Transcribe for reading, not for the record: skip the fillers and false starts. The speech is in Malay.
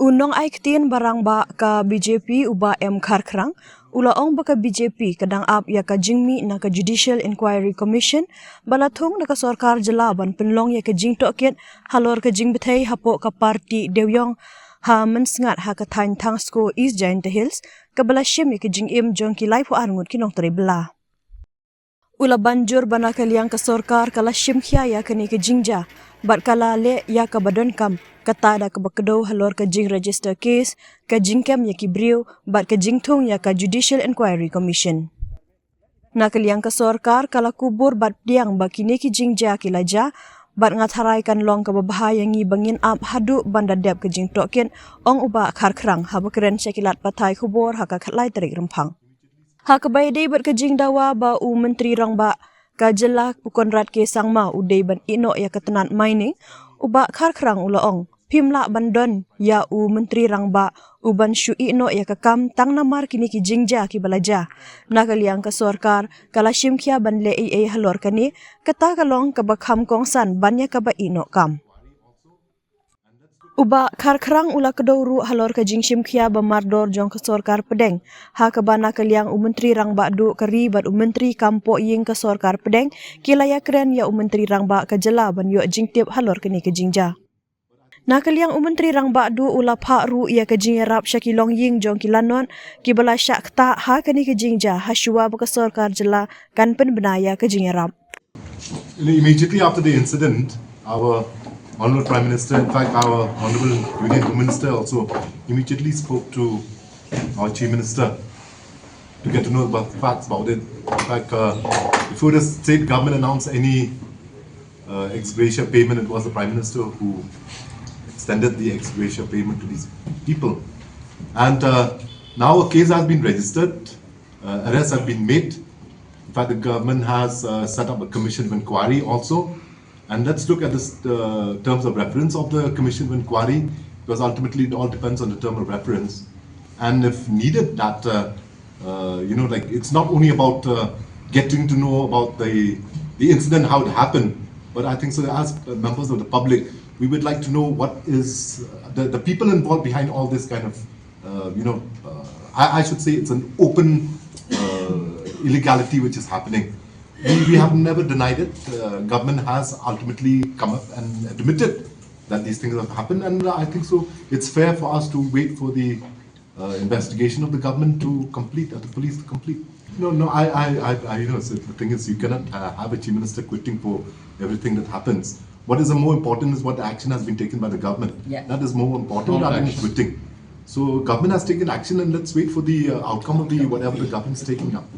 Unong ay ketin barang ba ka BJP uba karkrang ulaong ba ka BJP kadang ap ya ka jingmi na ka Judicial Inquiry Commission balathong na ka sarkar jalaban penlong ya ka jingtoket halor ka jingbthei hapo ka parti dewiong ha mensengat ha ka thain thangsko East Hills ka balashim ya ka jingim jong kilai pu arngut kinong teribla. Ula banjur bana kaliang ka sarkar kala shimkhia ya ka ni ka jingja bat kala le ya ka donkam kata da ka bakdo halor ka jing register case ka jingkem ya ki brio bat ka jingthong ya ka Judicial Inquiry Commission. Na kaliang ka sarkar kala kubur bat diang bakini ki jingja kilaja bat ngatharai kan long ka babahaya ngi bangin ap hadu banda dep ka jingtoken ong uba kharkrang ha bakren Syllad patai kubur ha ka khatlai tarik rempang. Ha kabai dei bat ka jingdawa ba u menteri rang ba ka jela pukonrat ke sangma udei ban ino ya ketenan mining uba kharkrang ulaong pimla bandon ya u menteri rang ba uban shuki no ya kakam tang namar kini ki jingja ki balaja na kaliang ka sarkar kala shimkhia ban le ei halor kani kata kalong ka bakham kongsan banya ka ba ino kam uba kharkrang ula kedawru halor ka jingshim khia ba mardor jong ka sarkar pedeng ha ka bana kaliang u menteri rang ba du kari bat u menteri kampo ying ka sarkar pedeng kilaya kren ya u menteri rang ba ka jela ban yo jingtip halor kani ka jingja na kaliang u menteri rang ba du ula pha ru ya ka jingerap syakilong ying jong kilanon ki bala syak ta ha kani ka jingja ha shua ba ka sarkar jela kan pen benaya ka jingerap. Immediately after the incident, our Honourable Prime Minister, in fact our Honourable Union Home Minister also immediately spoke to our Chief Minister to get to know about the facts about it. In fact, before the state government announced any ex gratia payment, it was the Prime Minister who extended the ex gratia payment to these people. And now a case has been registered, arrests have been made. In fact, the government has set up a commission of inquiry also. And let's look at the terms of reference of the commission of inquiry, because ultimately it all depends on the term of reference. And if needed, that it's not only about getting to know about the incident, how it happened, but I think so as members of the public, we would like to know what is the people involved behind all this kind of, I should say it's an open illegality which is happening. We have never denied it. Government has ultimately come up and admitted that these things have happened, and I think so it's fair for us to wait for the investigation of the government to complete, the police to complete. The thing is, you cannot have a Chief Minister quitting for everything that happens. What is more important is what action has been taken by the government. Yeah. That is more important rather than quitting. So government has taken action, and let's wait for the outcome of the whatever the government is taking up.